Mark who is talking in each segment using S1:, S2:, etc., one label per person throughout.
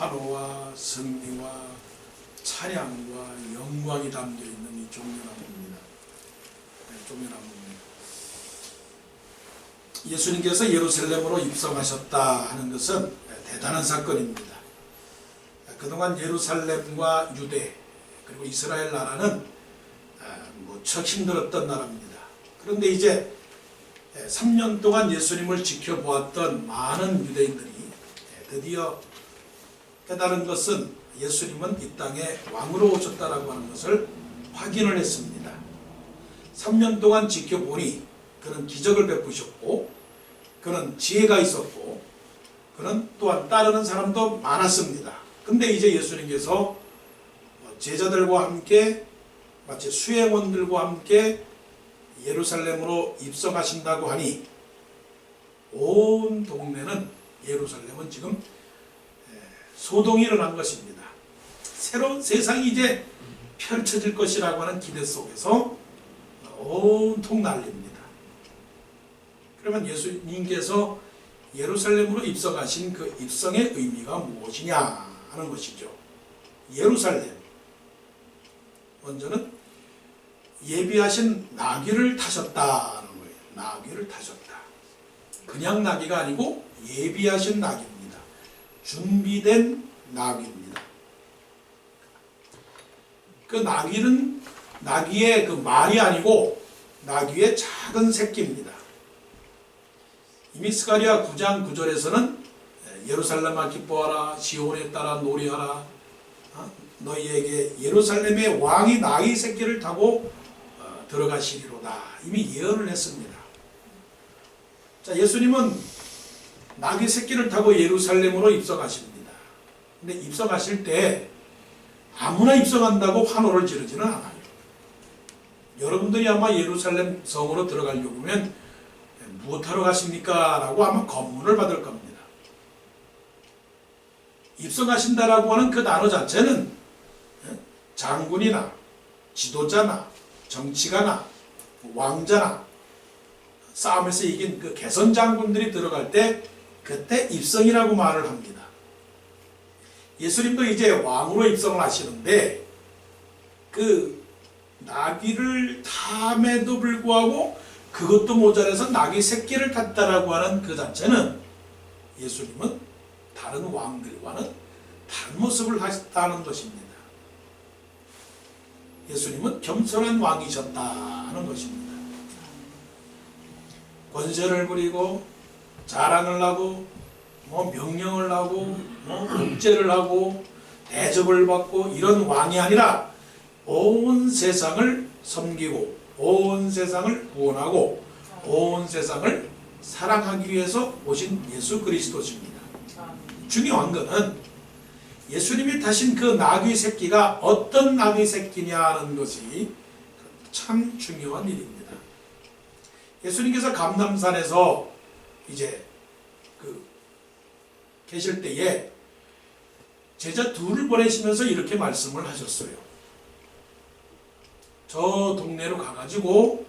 S1: 환호와 승리와 찬양과 영광이 담겨 있는 이 종려나무입니다. 종려나무입니다. 예수님께서 예루살렘으로 입성하셨다 하는 것은 대단한 사건입니다. 그동안 예루살렘과 유대 그리고 이스라엘 나라는 무척 힘들었던 나라입니다. 그런데 이제 3년 동안 예수님을 지켜보았던 많은 유대인들이 드디어 깨달은 것은 예수님은 이 땅에 왕으로 오셨다라고 하는 것을 확인을 했습니다. 3년 동안 지켜보니 그는 기적을 베푸셨고 그는 지혜가 있었고 그는 또한 따르는 사람도 많았습니다. 근데 이제 예수님께서 제자들과 함께 마치 수행원들과 함께 예루살렘으로 입성하신다고 하니 온 동네는 예루살렘은 지금 소동이 일어난 것입니다. 새로운 세상이 이제 펼쳐질 것이라고 하는 기대 속에서 온통 난립니다. 그러면 예수님께서 예루살렘으로 입성하신 그 입성의 의미가 무엇이냐 하는 것이죠. 예루살렘, 먼저는 예비하신 나귀를 타셨다는 거예요. 나귀를 타셨다. 그냥 나귀가 아니고 예비하신 나귀입니다. 준비된 나귀입니다. 그 나귀는 나귀의 그 말이 아니고 나귀의 작은 새끼입니다. 이미 스가랴 9장 9절에서는 예루살렘아 기뻐하라, 시온에 따라 노래하라, 너희에게 예루살렘의 왕이 나귀 새끼를 타고 들어가시리로다. 이미 예언을 했습니다. 자, 예수님은 나귀 새끼를 타고 예루살렘으로 입성하십니다. 근데 입성하실 때 아무나 입성한다고 환호를 지르지는 않아요. 여러분들이 아마 예루살렘 성으로 들어가려고 하면 무엇하러 가십니까? 라고 아마 검문을 받을 겁니다. 입성하신다라고 하는 그 단어 자체는 장군이나 지도자나 정치가나 왕자나 싸움에서 이긴 그 개선 장군들이 들어갈 때 그때 입성이라고 말을 합니다. 예수님도 이제 왕으로 입성을 하시는데 그 나귀를 탐에도 불구하고 그것도 모자라서 나귀 새끼를 탔다라고 하는 그 자체는 예수님은 다른 왕들과는 다른 모습을 하셨다는 것입니다. 예수님은 겸손한 왕이셨다는 것입니다. 권세를 부리고 자랑을 하고 명령을 하고 옥죄를 하고 대접을 받고 이런 왕이 아니라 온 세상을 섬기고 온 세상을 구원하고 온 세상을 사랑하기 위해서 오신 예수 그리스도십니다. 중요한 것은 예수님이 타신 그 나귀 새끼가 어떤 나귀 새끼냐는 것이 참 중요한 일입니다. 예수님께서 감람산에서 이제 계실 때에 제자 둘을 보내시면서 이렇게 말씀을 하셨어요. 저 동네로 가가지고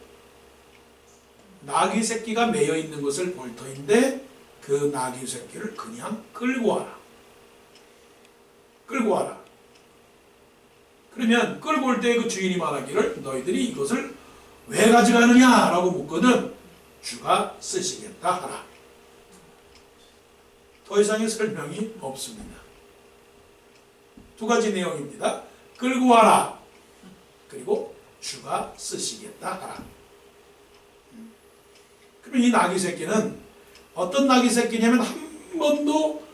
S1: 나귀 새끼가 매여 있는 것을 볼 터인데 그 나귀 새끼를 그냥 끌고 와라. 끌고 와라. 그러면 끌고 올 때 그 주인이 말하기를 너희들이 이것을 왜 가져가느냐 라고 묻거든 주가 쓰시겠다 하라. 더 이상의 설명이 없습니다. 두 가지 내용입니다. 끌고 와라. 그리고 주가 쓰시겠다 하라. 그러면 이 나귀 새끼는 어떤 나귀 새끼냐면 한 번도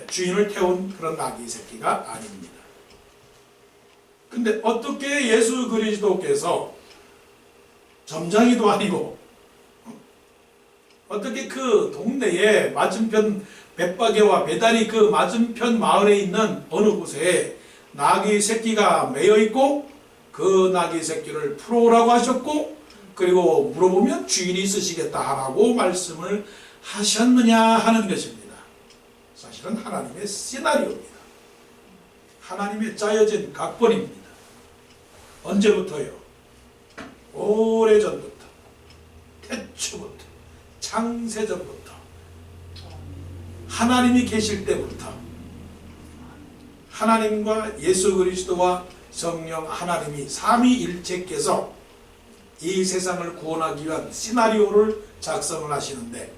S1: 주인을 태운 그런 나귀 새끼가 아닙니다. 근데 어떻게 예수 그리스도께서 점장이도 아니고 어떻게 그 동네에 맞은편 벳바게와 베다니 그 맞은편 마을에 있는 어느 곳에 나귀 새끼가 매여 있고 그 나귀 새끼를 풀어오라고 하셨고 그리고 물어보면 주인이 쓰시겠다 하라고 말씀을 하셨느냐 하는 것입니다. 사실은 하나님의 시나리오입니다. 하나님의 짜여진 각본입니다. 언제부터요? 오래전부터, 태초부터, 창세전부터, 하나님이 계실 때부터 하나님과 예수 그리스도와 성령 하나님이 삼위일체께서 이 세상을 구원하기 위한 시나리오를 작성을 하시는데,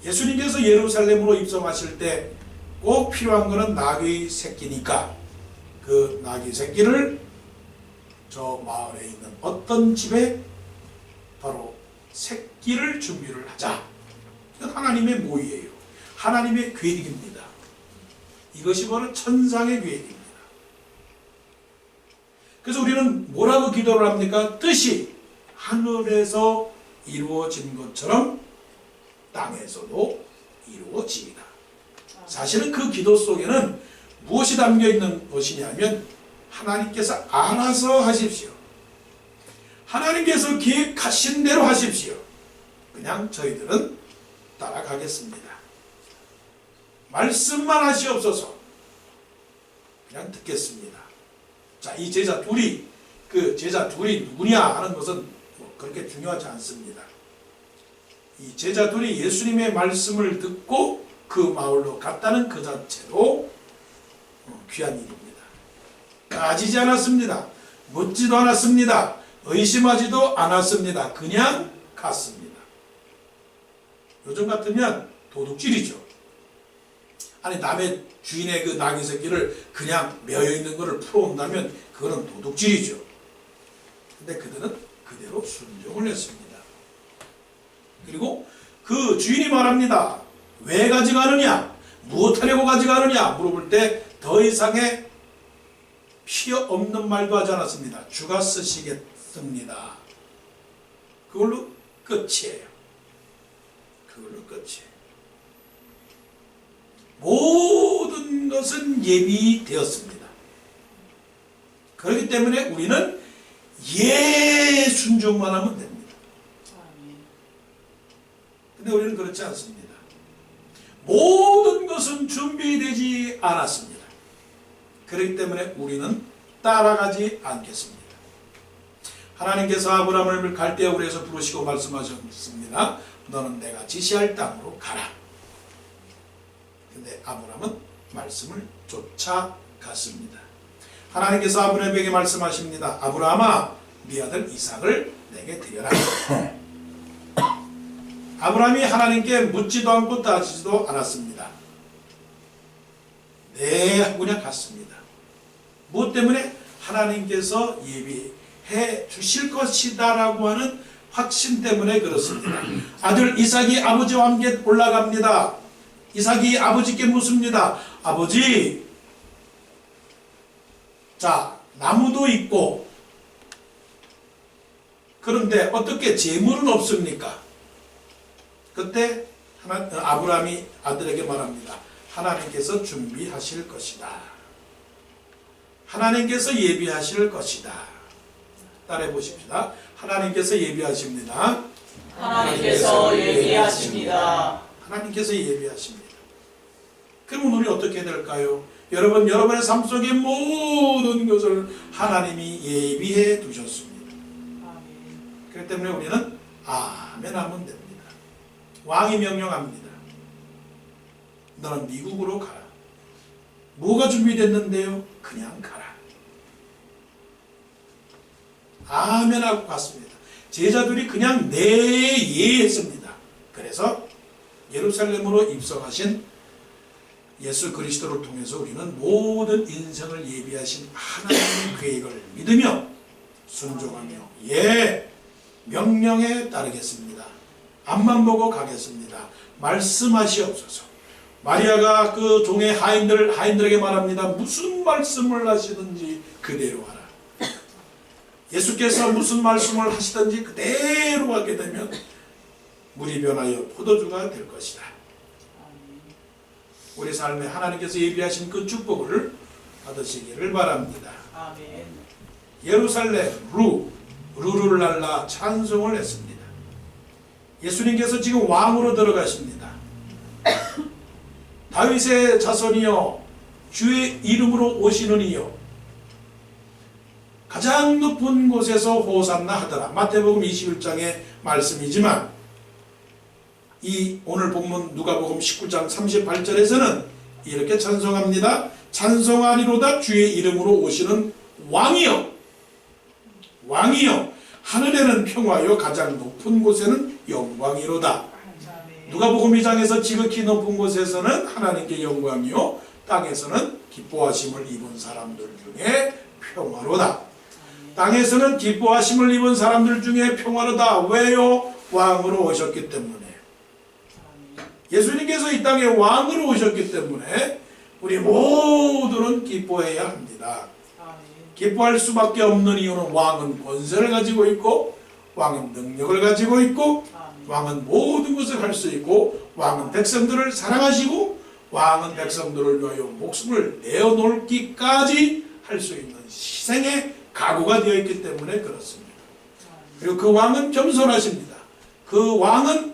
S1: 예수님께서 예루살렘으로 입성하실 때 꼭 필요한 것은 나귀의 새끼니까 그 나귀 새끼를 저 마을에 있는 어떤 집에 바로 새끼를 준비를 하자. 이건 하나님의 모의예요. 하나님의 계획입니다. 이것이 바로 천상의 계획입니다. 그래서 우리는 뭐라고 기도를 합니까? 뜻이 하늘에서 이루어진 것처럼 땅에서도 이루어집니다. 사실은 그 기도 속에는 무엇이 담겨 있는 것이냐면, 하나님께서 알아서 하십시오. 하나님께서 계획하신 대로 하십시오. 그냥 저희들은 따라가겠습니다. 말씀만 하시옵소서. 그냥 듣겠습니다. 자, 이 제자 둘이, 그 제자 둘이 누구냐 하는 것은 그렇게 중요하지 않습니다. 이 제자 둘이 예수님의 말씀을 듣고 그 마을로 갔다는 그 자체로 귀한 일입니다. 따지지 않았습니다. 묻지도 않았습니다. 의심하지도 않았습니다. 그냥 갔습니다. 요즘 같으면 도둑질이죠. 아니, 남의 주인의 그 나귀 새끼를 그냥 매여있는 것을 풀어온다면 그거는 도둑질이죠. 근데 그들은 그대로 순종을 했습니다. 그리고 그 주인이 말합니다. 왜 가져가느냐? 무엇하려고 가져가느냐? 물어볼 때 더 이상의 필요 없는 말도 하지 않았습니다. 주가 쓰시겠습니다. 그걸로 끝이에요. 그걸로 끝이에요. 모든 것은 예비되었습니다. 그렇기 때문에 우리는 순종만 하면 됩니다. 근데 우리는 그렇지 않습니다. 모든 것은 준비되지 않았습니다. 그렇기 때문에 우리는 따라가지 않겠습니다. 하나님께서 아브라함을 갈대아우르에서 부르시고 말씀하셨습니다. 너는 내가 지시할 땅으로 가라. 근데 아브라함은 말씀을 쫓아갔습니다. 하나님께서 아브라함에게 말씀하십니다. 아브라함아, 네 아들 이삭을 내게 드려라. 아브라함이 하나님께 묻지도 않고 따지지도 않았습니다. 네 하고 그냥 갔습니다. 무엇 때문에? 하나님께서 예비해 주실 것이다 라고 하는 확신 때문에 그렇습니다. 아들 이삭이 아버지와 함께 올라갑니다. 이삭이 아버지께 묻습니다. 아버지, 자, 나무도 있고, 그런데 어떻게 재물은 없습니까? 그때 아브라함이 아들에게 말합니다. 하나님께서 준비하실 것이다. 하나님께서 예비하실 것이다. 따라해 보십시다. 하나님께서 예비하십니다.
S2: 하나님께서 예비하십니다.
S1: 하나님께서 예비하십니다. 그러면 우리 어떻게 해야 될까요? 여러분, 여러분의 삶 속의 모든 것을 하나님이 예비해 두셨습니다. 그렇기 때문에 우리는 아멘 하면 됩니다. 왕이 명령합니다. 너는 미국으로 가라. 뭐가 준비됐는데요? 그냥 가라. 아멘 하고 갔습니다. 제자들이 그냥 네, 예 했습니다. 그래서 예루살렘으로 입성하신 예수 그리스도를 통해서 우리는 모든 인생을 예비하신 하나님의 계획을 믿으며 순종하며 예, 명령에 따르겠습니다. 앞만 보고 가겠습니다. 말씀하시옵소서. 마리아가 그 종의 하인들에게 말합니다. 무슨 말씀을 하시든지 그대로 하라. 예수께서 무슨 말씀을 하시든지 그대로 하게 되면 물이 변하여 포도주가 될 것이다. 우리 삶에 하나님께서 예비하신 그 축복을 받으시기를 바랍니다.
S2: 아멘.
S1: 예루살렘 루루랄라 찬송을 했습니다. 예수님께서 지금 왕으로 들어가십니다. 다윗의 자손이여 주의 이름으로 오시는 이여 가장 높은 곳에서 호산나 하더라. 마태복음 21장의 말씀이지만 이 오늘 본문 누가복음 19장 38절에서는 이렇게 찬송합니다. 찬송하리로다 주의 이름으로 오시는 왕이여, 왕이여, 하늘에는 평화요 가장 높은 곳에는 영광이로다. 누가복음 2장에서 지극히 높은 곳에서는 하나님께 영광이요 땅에서는 기뻐하심을 입은 사람들 중에 평화로다. 땅에서는 기뻐하심을 입은 사람들 중에 평화로다. 왜요? 왕으로 오셨기 때문에. 예수님께서 이 땅에 왕으로 오셨기 때문에 우리 모두는 기뻐해야 합니다. 기뻐할 수밖에 없는 이유는 왕은 권세를 가지고 있고, 왕은 능력을 가지고 있고, 왕은 모든 것을 할 수 있고, 왕은 백성들을 사랑하시고, 왕은 백성들을 위하여 목숨을 내어놓기까지 할 수 있는 희생의 각오가 되어 있기 때문에 그렇습니다. 그리고 그 왕은 겸손하십니다. 그 왕은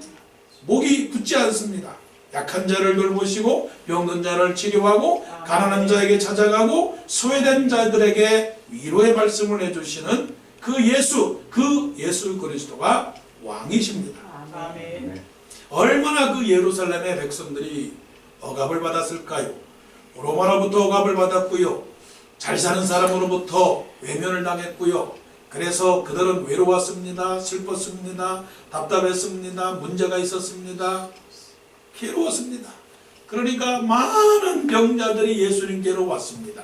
S1: 목이 굳지 않습니다. 약한 자를 돌보시고 병든 자를 치료하고 가난한 자에게 찾아가고 소외된 자들에게 위로의 말씀을 해주시는 그 예수 그리스도가 왕이십니다.
S2: 아멘.
S1: 얼마나 그 예루살렘의 백성들이 억압을 받았을까요? 로마로부터 억압을 받았고요. 잘 사는 사람으로부터 외면을 당했고요. 그래서 그들은 외로웠습니다. 슬펐습니다. 답답했습니다. 문제가 있었습니다. 괴로웠습니다. 그러니까 많은 병자들이 예수님께로 왔습니다.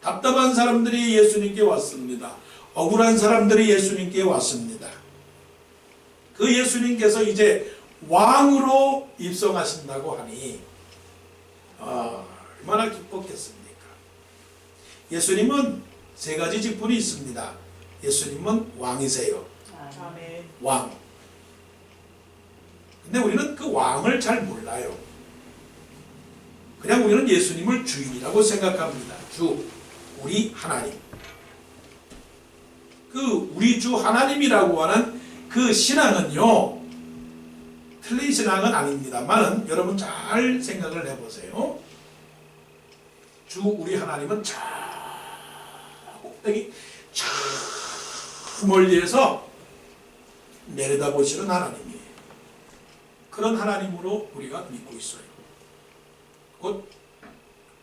S1: 답답한 사람들이 예수님께 왔습니다. 억울한 사람들이 예수님께 왔습니다. 그 예수님께서 이제 왕으로 입성하신다고 하니 얼마나 기뻤겠습니까? 예수님은 세 가지 직분이 있습니다. 예수님은 왕이세요.
S2: 아멘.
S1: 왕. 근데 우리는 그 왕을 잘 몰라요. 그냥 우리는 예수님을 주인이라고 생각합니다. 주, 우리 하나님. 그 우리 주 하나님이라고 하는 그 신앙은요, 틀린 신앙은 아닙니다만은 여러분 잘 생각을 해보세요. 주 우리 하나님은 저 꼭대기 저 멀리에서 내려다보시는 하나님이에요. 그런 하나님으로 우리가 믿고 있어요. 곧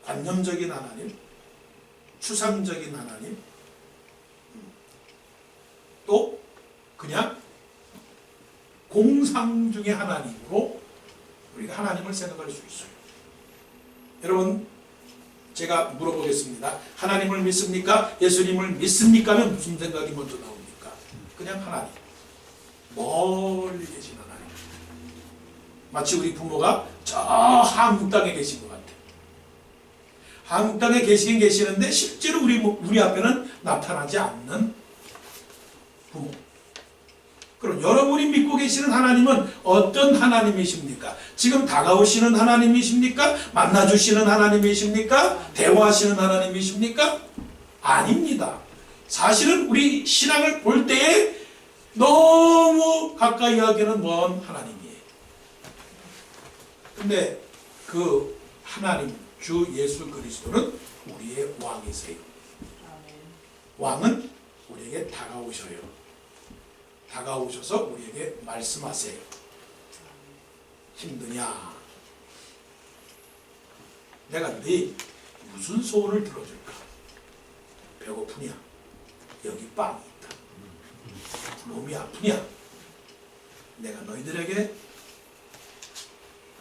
S1: 관념적인 하나님, 추상적인 하나님, 또 그냥 공상 중의 하나님으로 우리가 하나님을 생각할 수 있어요. 여러분, 제가 물어보겠습니다. 하나님을 믿습니까? 예수님을 믿습니까? 하면 무슨 생각이 먼저 나옵니까? 그냥 하나님. 멀리 계신 하나님. 마치 우리 부모가 저 한국 땅에 계신 것 같아요. 한국 땅에 계시긴 계시는데 실제로 우리 앞에는 나타나지 않는 부모. 그럼 여러분이 믿고 계시는 하나님은 어떤 하나님이십니까? 지금 다가오시는 하나님이십니까? 만나주시는 하나님이십니까? 대화하시는 하나님이십니까? 아닙니다. 사실은 우리 신앙을 볼 때에 너무 가까이 하기는 먼 하나님이에요. 근데 그 하나님, 주 예수 그리스도는 우리의 왕이세요. 왕은 우리에게 다가오셔요. 다가오셔서 우리에게 말씀하세요. 힘드냐? 내가 네 무슨 소원을 들어줄까? 배고프냐? 여기 빵이 있다. 몸이 아프냐? 내가 너희들에게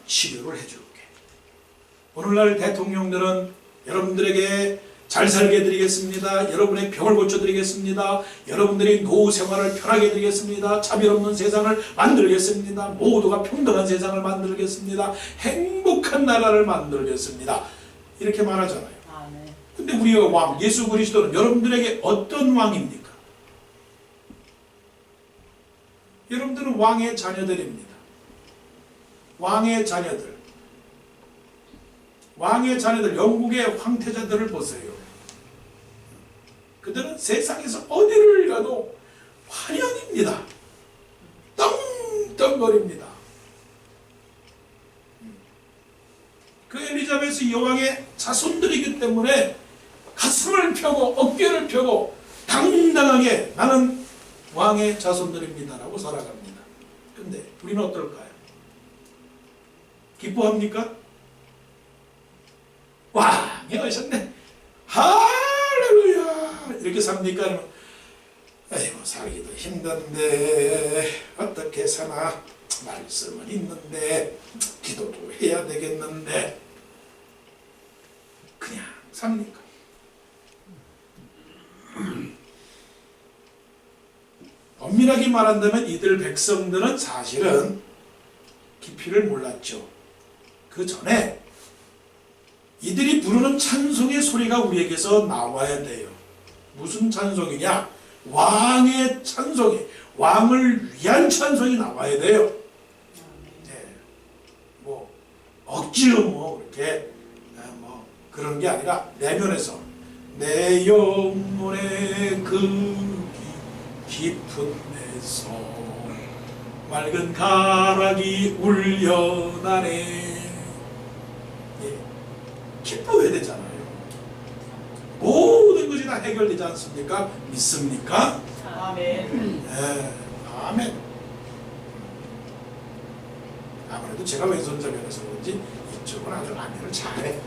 S1: 치료를 해줄게. 오늘날 대통령들은 여러분들에게 잘 살게 해드리겠습니다. 여러분의 병을 고쳐드리겠습니다. 여러분들이 노후 생활을 편하게 해드리겠습니다. 차별 없는 세상을 만들겠습니다. 모두가 평등한 세상을 만들겠습니다. 행복한 나라를 만들겠습니다. 이렇게 말하잖아요. 근데 우리가 왕, 예수 그리스도는 여러분들에게 어떤 왕입니까? 여러분들은 왕의 자녀들입니다. 왕의 자녀들. 왕의 자녀들, 영국의 황태자들을 보세요. 그들은 세상에서 어디를 가도 환영입니다. 떵떵거립니다. 그 엘리자베스 여왕의 자손들이기 때문에 가슴을 펴고 어깨를 펴고 당당하게 나는 왕의 자손들입니다라고 살아갑니다. 근데 우리는 어떨까요? 기뻐합니까? 왕이 오셨네. 할렐루야. 이렇게 삽니까? 아니면 아이고 살기도 힘든데 어떻게 사나, 말씀은 있는데 기도도 해야 되겠는데, 그냥 삽니까? 엄밀하게 말한다면 이들 백성들은 사실은 깊이를 몰랐죠. 그 전에 이들이 부르는 찬송의 소리가 우리에게서 나와야 돼요. 무슨 찬송이냐? 왕의 찬송이, 왕을 위한 찬송이 나와야 돼요. 네. 뭐 억지로 뭐 이렇게 뭐 그런 게 아니라 내면에서 내 영혼의 그 깊은 데서 맑은 가락이 울려나네. 예. 기뻐해야 되잖아요. 모든 것이 다 해결되지 않습니까? 믿습니까?
S2: 아멘.
S1: 네. 아멘. 아무래도 제가 왼손잡이라서 그런지 이쪽은 아주 아멘을 잘해.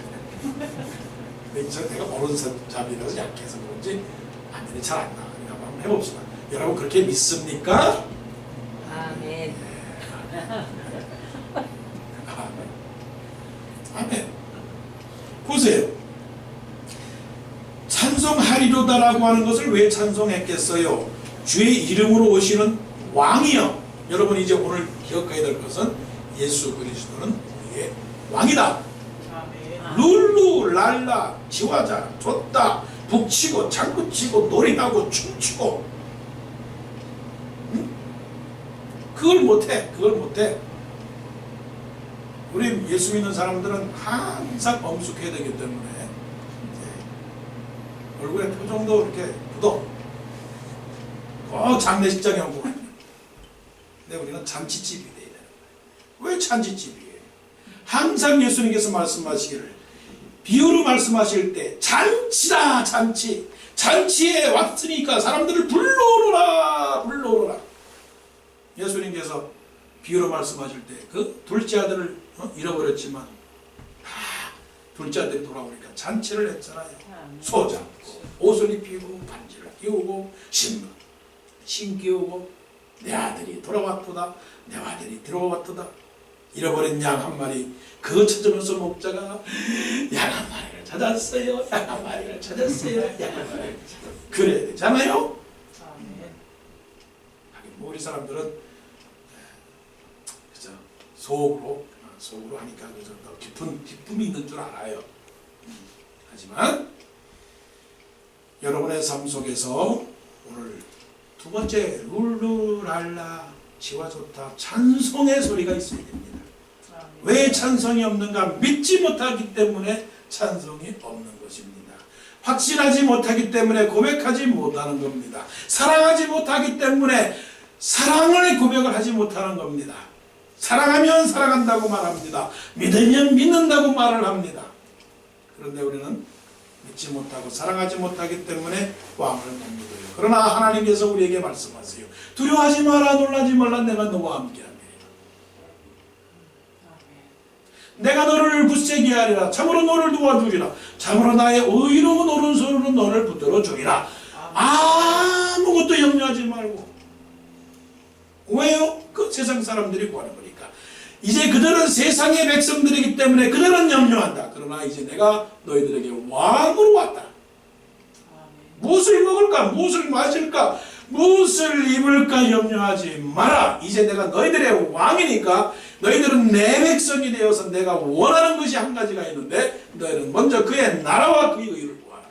S1: 근데 이쪽 내가 오른손잡이라서 약해서 그런지 아멘이 잘 안 나와요. 한번 해봅시다. 여러분 그렇게 믿습니까?
S3: 아멘.
S1: 아멘. 아멘. 보세요. 찬송하리로다라고 하는 것을 왜 찬송했겠어요? 주의 이름으로 오시는 왕이요. 여러분 이제 오늘 기억해야 될 것은 예수 그리스도는 우리의 왕이다.
S2: 아멘.
S1: 룰루 랄라 지화자 줬다 북치고 장구치고 노래하고 춤추고, 응? 그걸 못해. 우리 예수 믿는 사람들은 항상 엄숙해야 되기 때문에 얼굴에 표정도 이렇게 굳어. 꼭 장례식장에 오고. 근데 우리는 잔치집이 돼야 되는 거예요. 왜 잔치집이에요? 항상 예수님께서 말씀하시기를, 비유로 말씀하실 때 잔치다 잔치. 잔치에 왔으니까 사람들을 불러오너라. 예수님께서 비유로 말씀하실 때 그 둘째 아들을 잃어버렸지만 둘째 아들이 돌아오니까 잔치를 했잖아요. 소 잡고 옷을 입히고 반지를 끼우고 신 끼우고, 내 아들이 돌아왔도다, 내 아들이 들어왔도다. 잃어버린 양 한 마리 그거 찾으면서 목자가 양 한 마리를 찾았어요. 양 한 마리를 찾았어요. 양 한 마리를 찾았어요. 그래야 되잖아요.
S2: 아멘.
S1: 하긴 뭐 우리 사람들은 그죠, 속으로 하니까 그저 더 깊은 기쁨이 있는 줄 알아요. 하지만 여러분의 삶 속에서 오늘 두 번째 룰루랄라 지와 좋다 찬송의 소리가 있어야 됩니다.
S2: 아멘.
S1: 왜 찬송이 없는가? 믿지 못하기 때문에 찬송이 없는 것입니다. 확신하지 못하기 때문에 고백하지 못하는 겁니다. 사랑하지 못하기 때문에 사랑을 고백을 하지 못하는 겁니다. 사랑하면 사랑한다고 말합니다. 믿으면 믿는다고 말을 합니다. 그런데 우리는 믿지 못하고 사랑하지 못하기 때문에 왕을 못 믿어요. 그러나 하나님께서 우리에게 말씀하세요. 두려워하지 마라, 놀라지 말라, 내가 너와 함께하리라. 내가 너를 굳세게 하리라. 참으로 너를 도와주리라. 참으로 나의 의로운 오른손으로 너를 붙들어 주리라. 아무것도 염려하지 말고. 왜요? 그 세상 사람들이 구하는 거니까. 이제 그들은 세상의 백성들이기 때문에 그들은 염려한다. 그러나 이제 내가 너희들에게 왕으로 왔다. 무엇을 먹을까? 무엇을 마실까? 무엇을 입을까? 염려하지 마라. 이제 내가 너희들의 왕이니까 너희들은 내 백성이 되어서 내가 원하는 것이 한 가지가 있는데 너희는 먼저 그의 나라와 그의 의를 구하라.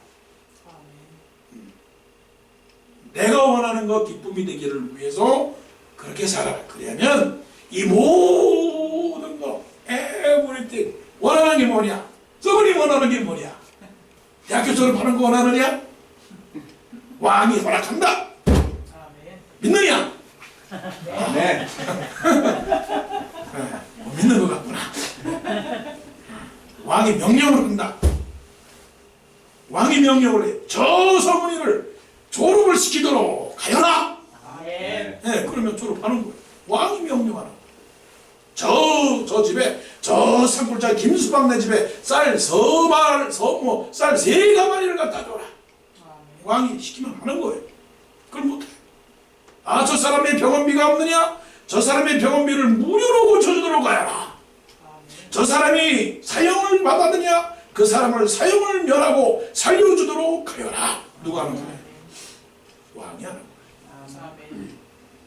S1: 내가 원하는 것 기쁨이 되기를 위해서 그렇게 살아라. 그러면 이 모든 거 everything 원하는 게 뭐냐? 서울이 원하는 게 뭐냐? 대학교 졸업하는 거 원하느냐? 왕이 허락한다.
S2: 아멘.
S1: 믿느냐?
S3: 네.
S1: 믿는 것 같구나. 왕이 명령을 한다. 왕이 명령을 해. 저 서문이를 졸업을 시키도록 하여라.
S2: 아멘.
S1: 네, 그러면 졸업하는 거예요. 왕이 명령하는 거예요. 저 집에 저 산골짜 김수방 사람 내 집에 쌀 3가마니를 갖다 줘라. 왕이 시키면 하는 거예요. 그걸 못해. 아, 저 사람의 병원비가 없느냐? 저 사람의 병원비를 무료로 고쳐주도록 하여라. 저 사람이 사형을 받았느냐? 그 사람을 사형을 면하고 살려주도록 하여라. 누가 하는 거예요? 왕이 하는 거예요.
S2: 아멘.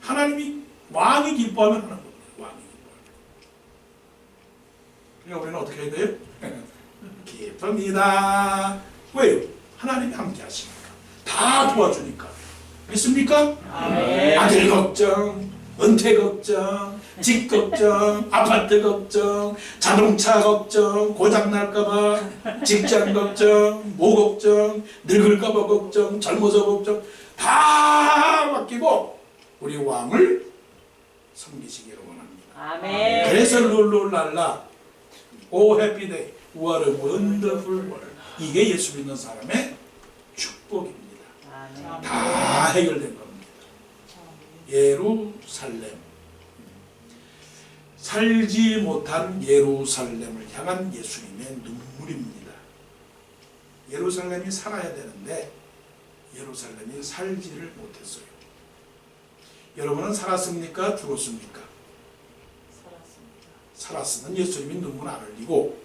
S1: 하나님이 왕이 기뻐하면 하는 겁니다. 왕이 기뻐하면. 그러니까 우리는 어떻게 해야 돼요? 기쁩니다. 왜요? 하나님이 함께 하시니까. 다 도와주니까. 믿습니까?
S2: 아멘.
S1: 아들 걱정, 은퇴 걱정, 집 걱정, 아파트 걱정, 자동차 걱정, 고장 날까봐, 직장 걱정, 모 걱정, 늙을까봐 걱정, 젊어서 걱정 다 맡기고 우리 왕을 섬기시기를 원합니다.
S3: 아멘.
S1: 그래서 룰루랄라, 오 해피데이, what a wonderful world. 이게 예수 믿는 사람의 축복입니다.
S3: 아멘.
S1: 다 해결된 겁니다. 예루살렘, 살지 못한 예루살렘을 향한 예수님의 눈물입니다. 예루살렘이 살아야 되는데 예루살렘이 살지를 못했어요. 여러분은 살았습니까? 죽었습니까? 살았으면 예수님이 눈물 안 흘리고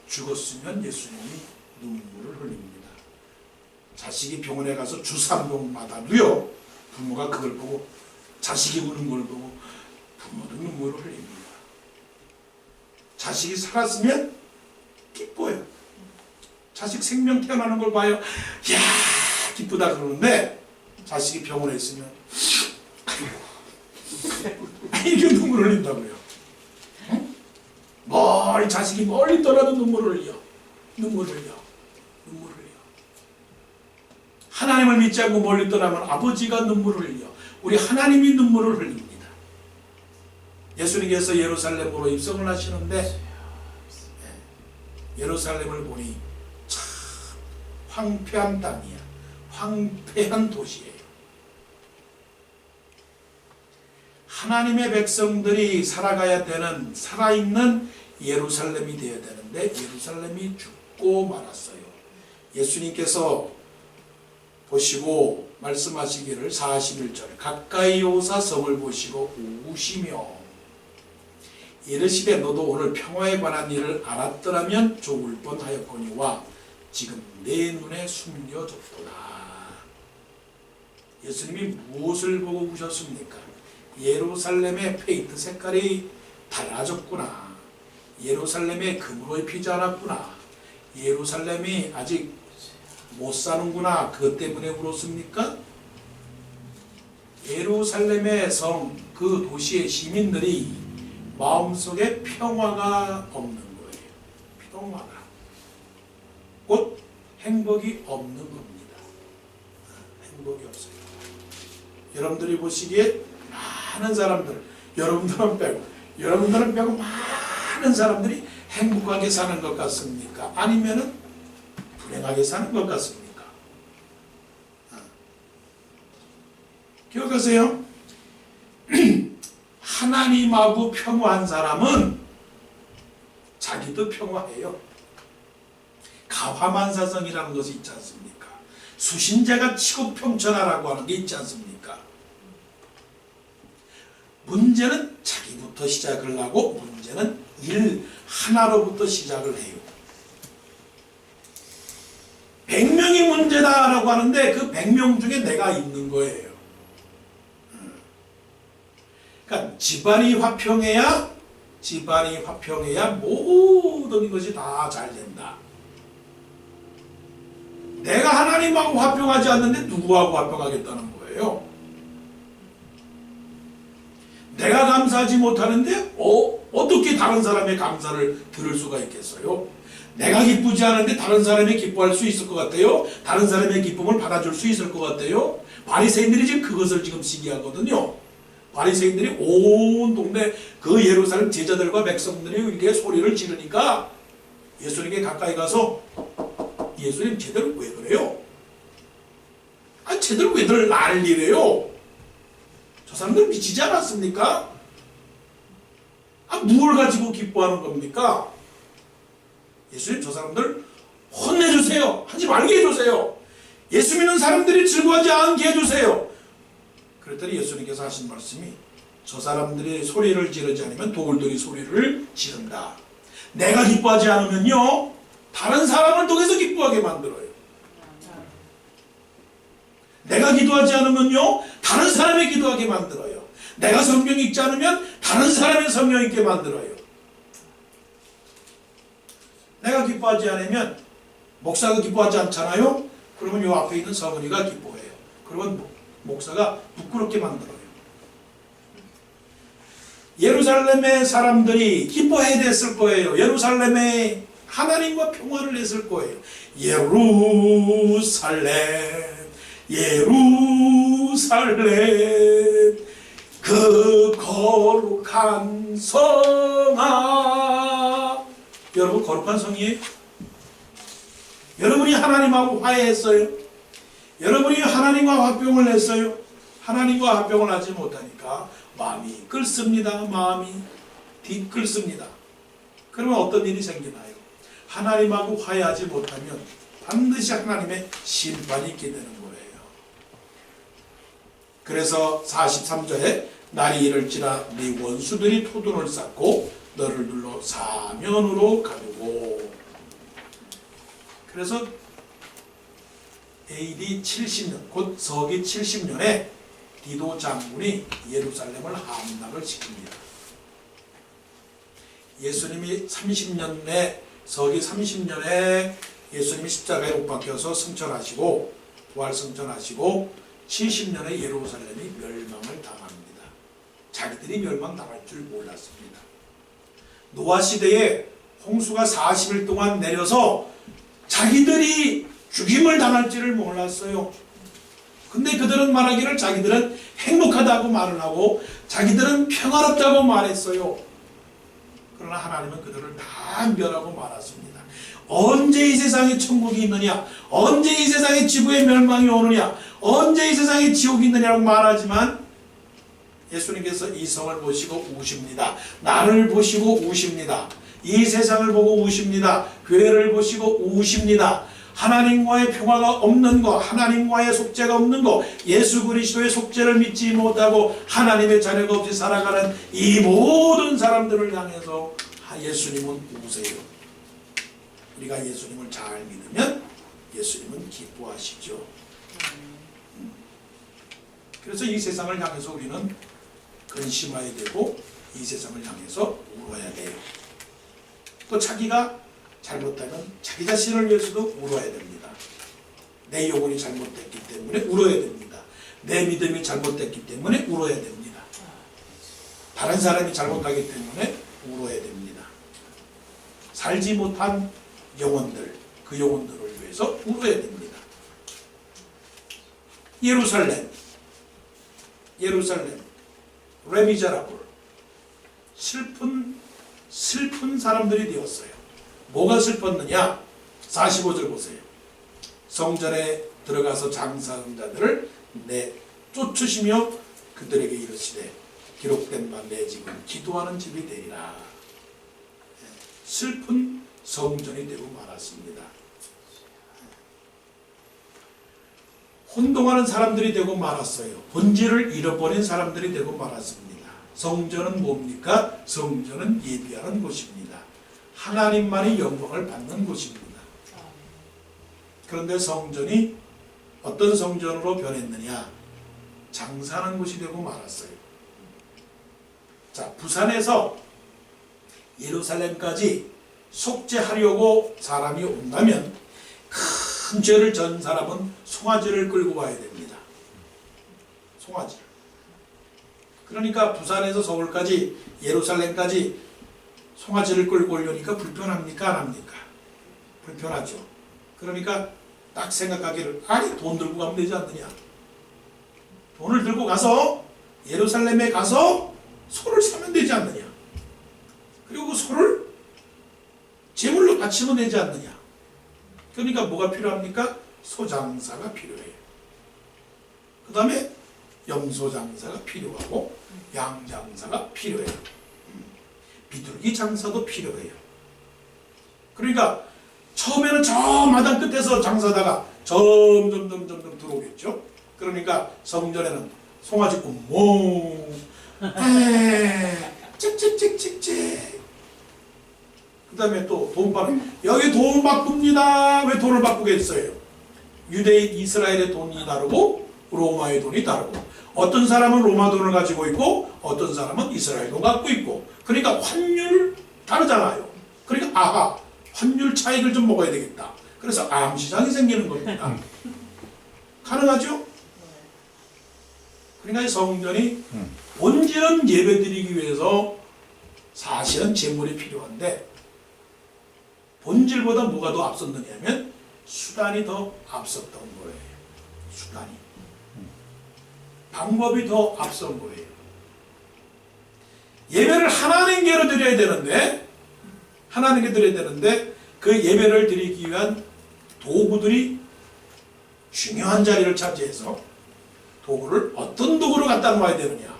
S1: 죽었으면 예수님이 눈물을 흘립니다. 자식이 병원에 가서 주사 한 병 맞아도요, 부모가 그걸 보고, 자식이 우는 걸 보고 부모도 눈물을 흘립니다. 자식이 살았으면 기뻐요. 자식 생명 태어나는 걸 봐요. 이야, 기쁘다 그러는데 자식이 병원에 있으면 이렇게 눈물을 흘린다고요. 멀리 자식이 멀리 떠나도 눈물을 흘려. 눈물을 흘려. 눈물을 흘려. 하나님을 믿지 않고 멀리 떠나면 아버지가 눈물을 흘려. 우리 하나님이 눈물을 흘립니다. 예수님께서 예루살렘으로 입성을 하시는데 예루살렘을 보니 참 황폐한 땅이야. 황폐한 도시예요. 하나님의 백성들이 살아가야 되는 살아있는 예루살렘이 되어야 되는데 예루살렘이 죽고 말았어요. 예수님께서 보시고 말씀하시기를 41절 가까이 오사 성을 보시고 우시며 이르시되 너도 오늘 평화에 관한 일을 알았더라면 좋을 뻔하였거니와 지금 내 눈에 숨겨졌도다. 예수님이 무엇을 보고 우셨습니까? 예루살렘의 페인트 색깔이 달라졌구나. 예루살렘에 금으로 입히지 않았구나. 예루살렘이 아직 못 사는구나. 그것 때문에 울었습니까? 예루살렘의 성, 그 도시의 시민들이 마음속에 평화가 없는 거예요. 평화가. 곧 행복이 없는 겁니다. 행복이 없어요. 여러분들이 보시기에 많은 사람들, 여러분들은 빼고 많은 사람들이 행복하게 사는 것 같습니까? 아니면은 불행하게 사는 것 같습니까? 기억하세요. 하나님하고 평화한 사람은 자기도 평화해요. 가화만사성이라는 것이 있지 않습니까? 수신제가 치고평천하라고 하는 게 있지 않습니까? 문제는 자기부터 시작을 하고 문제는 일 하나로부터 시작을 해요. 100명이 문제다라고 하는데 그 100명 중에 내가 있는 거예요. 그러니까 집안이 화평해야 모든 것이 다 잘 된다. 내가 하나님하고 화평하지 않는데 누구하고 화평하겠다는 거예요? 내가 감사하지 못하는데 어떻게 다른 사람의 감사를 들을 수가 있겠어요? 내가 기쁘지 않은데 다른 사람이 기뻐할 수 있을 것 같아요? 다른 사람의 기쁨을 받아줄 수 있을 것 같아요? 바리새인들이 지금 그것을 지금 시기하거든요. 바리새인들이 온 동네 그 예루살렘 제자들과 백성들이 이렇게 소리를 지르니까 예수님께 가까이 가서 예수님 쟤들 왜 그래요? 아, 쟤들 왜들 난리래요? 저 사람들 미치지 않았습니까? 아, 무엇을 가지고 기뻐하는 겁니까? 예수님 저 사람들 혼내주세요. 하지 말게 해주세요. 예수 믿는 사람들이 즐거워하지 않게 해주세요. 그랬더니 예수님께서 하신 말씀이 저 사람들이 소리를 지르지 않으면 돌들이 소리를 지른다. 내가 기뻐하지 않으면요 다른 사람을 통해서 기뻐하게 만들어요. 내가 기도하지 않으면요 다른 사람이 기도하게 만들어요. 내가 성경 읽지 않으면 다른 사람이 성경 읽게 만들어요. 내가 기뻐하지 않으면 목사가 기뻐하지 않잖아요. 그러면 요 앞에 있는 서문이가 기뻐해요. 그러면 목사가 부끄럽게 만들어요. 예루살렘의 사람들이 기뻐해야 됐을 거예요. 예루살렘에 하나님과 평화를 냈을 거예요. 예루살렘 예루살렘 그 거룩한 성아. 여러분 거룩한 성이에요? 여러분이 하나님하고 화해했어요? 여러분이 하나님과 화평을 냈어요? 하나님과 화평을 하지 못하니까 마음이 끓습니다. 마음이 끓습니다. 그러면 어떤 일이 생기나요? 하나님하고 화해하지 못하면 반드시 하나님의 심판이 있게 되는 거예요. 그래서 43절에 날이 이를지라 네 원수들이 토둔을 쌓고 너를 눌러 사면으로 가두고. 그래서 AD 70년 곧 서기 70년에 디도 장군이 예루살렘을 함락을 시킵니다. 예수님이 30년에 서기 30년에 예수님이 십자가에 못 박혀서 승천하시고 부활 승천하시고 70년에 예루살렘이 멸망을 당합니다. 자기들이 멸망당할 줄 몰랐습니다. 노아 시대에 홍수가 40일 동안 내려서 자기들이 죽임을 당할지를 몰랐어요. 근데 그들은 말하기를 자기들은 행복하다고 말을 하고 자기들은 평화롭다고 말했어요. 그러나 하나님은 그들을 다 멸하고 말았습니다. 언제 이 세상에 천국이 있느냐, 언제 이 세상에 지구의 멸망이 오느냐, 언제 이 세상에 지옥이 있느냐고 말하지만 예수님께서 이 성을 보시고 우십니다. 나를 보시고 우십니다. 이 세상을 보고 우십니다. 교회를 보시고 우십니다. 하나님과의 평화가 없는 것, 하나님과의 속죄가 없는 것, 예수 그리스도의 속죄를 믿지 못하고 하나님의 자녀가 없이 살아가는 이 모든 사람들을 향해서 예수님은 우세요. 우리가 예수님을 잘 믿으면 예수님은 기뻐하시죠. 그래서 이 세상을 향해서 우리는 근심해야 되고 이 세상을 향해서 울어야 돼요. 또 자기가 잘못하면 자기 자신을 위해서도 울어야 됩니다. 내 영혼이 잘못됐기 때문에 울어야 됩니다. 내 믿음이 잘못됐기 때문에 울어야 됩니다. 다른 사람이 잘못하기 때문에 울어야 됩니다. 살지 못한 영혼들, 그 영혼들을 위해서 울어야 됩니다. 예루살렘, 레미제라블, 슬픈 사람들이 되었어요. 뭐가 슬펐느냐? 45절 보세요. 성전에 들어가서 장사하는 자들을 쫓으시며 그들에게 이르시되 기록된 바 내 집은 기도하는 집이 되리라. 슬픈 성전이 되고 말았습니다. 혼동하는 사람들이 되고 말았어요. 본질을 잃어버린 사람들이 되고 말았습니다. 성전은 뭡니까? 성전은 예비하는 곳입니다. 하나님만이 영광을 받는 곳입니다. 그런데 성전이 어떤 성전으로 변했느냐? 장사하는 곳이 되고 말았어요. 자, 부산에서 예루살렘까지 속죄하려고 사람이 온다면 큰 죄를 전 사람은 송아지를 끌고 와야 됩니다. 송아지. 그러니까 부산에서 서울까지 예루살렘까지 송아지를 끌고 오려니까 불편합니까? 안 합니까? 불편하죠. 그러니까 딱 생각하기를 아니 돈 들고 가면 되지 않느냐. 돈을 들고 가서 예루살렘에 가서 소를 사면 되지 않느냐. 그리고 그 소를 제물로 바치면 되지 않느냐. 그러니까 뭐가 필요합니까? 소장사가 필요해요. 그 다음에 염소장사가 필요하고 양장사가 필요해요. 비둘기 장사도 필요해요. 그러니까 처음에는 저 마당 끝에서 장사다가 점점 들어오겠죠. 그러니까 성전에는 송아지 꽁 찍찍찍찍찍. 그 다음에 또 돈 받는, 여기 돈 바꿉니다. 왜 돈을 바꾸겠어요? 유대인 이스라엘의 돈이 다르고 로마의 돈이 다르고, 어떤 사람은 로마 돈을 가지고 있고 어떤 사람은 이스라엘 돈 갖고 있고, 그러니까 환율 다르잖아요. 그러니까 아하, 환율 차익을 좀 먹어야 되겠다. 그래서 암시장이 생기는 겁니다. 가능하죠? 그러니까 이 성전이 본질은 예배드리기 위해서 사실은 재물이 필요한데, 본질보다 뭐가 더 앞섰느냐면 수단이 더 앞섰던 거예요. 수단이. 방법이 더 앞선 거예요. 예배를 하나님께로 드려야 되는데, 하나님께 드려야 되는데 그 예배를 드리기 위한 도구들이 중요한 자리를 차지해서, 도구를 어떤 도구를 갖다 놔야 되느냐,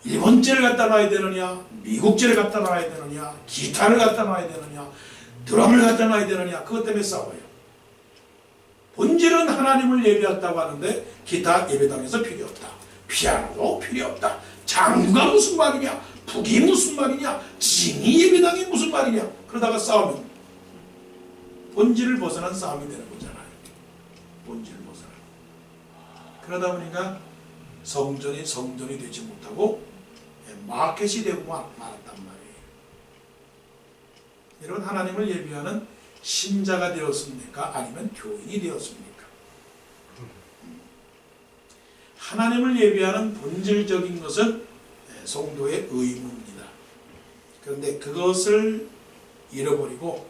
S1: 일본제를 갖다 놔야 되느냐, 미국제를 갖다 놔야 되느냐, 기타를 갖다 놔야 되느냐, 드럼을 갖다 놔야 되느냐, 그것 때문에 싸워요. 본질은 하나님을 예배한다고 하는데 기타 예배당에서 필요 없다, 피아노도 필요 없다, 장구가 무슨 말이냐, 북이 무슨 말이냐, 징이 예배당이 무슨 말이냐, 그러다가 싸우면 본질을 벗어난 싸움이 되는 거잖아요. 본질을 벗어난. 그러다 보니까 성전이 성전이 되지 못하고 마켓이 되고 말았단 말이에요. 여러분, 하나님을 예배하는 신자가 되었습니까? 아니면 교인이 되었습니까? 하나님을 예배하는 본질적인 것은 성도의 의무입니다. 그런데 그것을 잃어버리고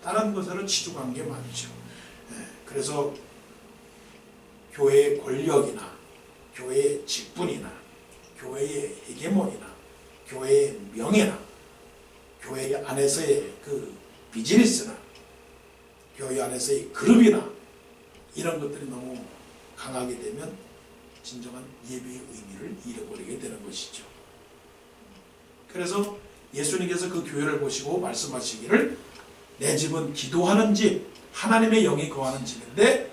S1: 다른 것으로 치중한 게 많죠. 그래서 교회의 권력이나 교회의 직분이나 교회의 헤게몬이나 교회의 명예나 교회 안에서의 그 비즈니스나 교회 안에서의 그룹이나 이런 것들이 너무 강하게 되면 진정한 예배의 의미를 잃어버리게 되는 것이죠. 그래서 예수님께서 그 교회를 보시고 말씀하시기를, 내 집은 기도하는 집, 하나님의 영이 거하는 집인데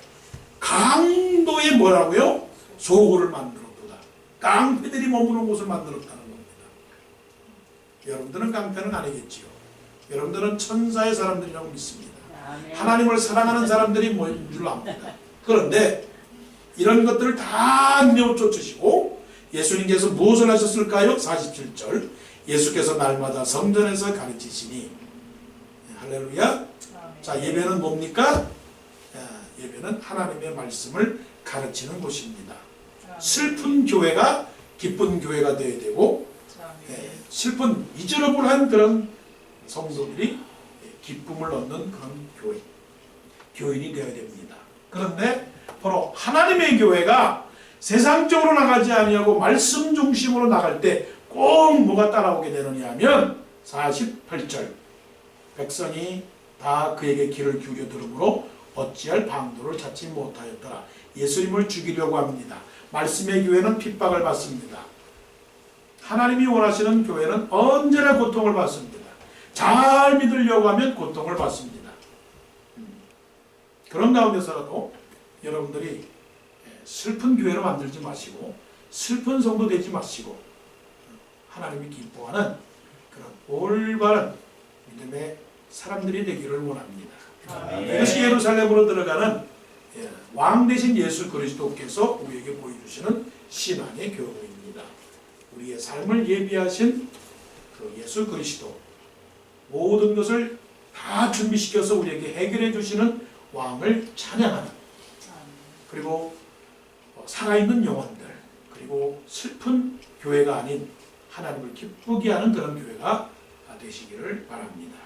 S1: 강도에 뭐라고요? 소굴을 만들었도다. 깡패들이 머무는 곳을 만들었다는 겁니다. 여러분들은 깡패는 아니겠지요. 여러분들은 천사의 사람들이라고 믿습니다. 하나님을 사랑하는 사람들이 뭐인 줄 압니다. 그런데 이런 것들을 다 내어쫓으시고 예수님께서 무엇을 하셨을까요? 47절, 예수께서 날마다 성전에서 가르치시니. 할렐루야. 자, 예배는 뭡니까? 예배는 하나님의 말씀을 가르치는 곳입니다. 슬픈 교회가 기쁜 교회가 되어야 되고, 슬픈 미저러블한 그런 성도들이 기쁨을 얻는 그런 교인이 되어야 됩니다. 그런데 바로 하나님의 교회가 세상적으로 나가지 아니하고 말씀 중심으로 나갈 때 꼭 뭐가 따라오게 되느냐 하면 48절, 백성이 다 그에게 귀를 기울여 들으므로 어찌할 방도를 찾지 못하였더라. 예수님을 죽이려고 합니다. 말씀의 교회는 핍박을 받습니다. 하나님이 원하시는 교회는 언제나 고통을 받습니다. 잘 믿으려고 하면 고통을 받습니다. 그런 가운데서라도 여러분들이 슬픈 교회로 만들지 마시고 슬픈 성도 되지 마시고 하나님이 기뻐하는 그런 올바른 믿음의 사람들이 되기를 원합니다. 이것이 예루살렘으로 들어가는 왕 대신 예수 그리스도께서 우리에게 보여주시는 신앙의 교훈입니다. 우리의 삶을 예비하신 그 예수 그리스도, 모든 것을 다 준비시켜서 우리에게 해결해 주시는 왕을 찬양하는, 그리고 살아있는 영혼들, 그리고 슬픈 교회가 아닌 하나님을 기쁘게 하는 그런 교회가 되시기를 바랍니다.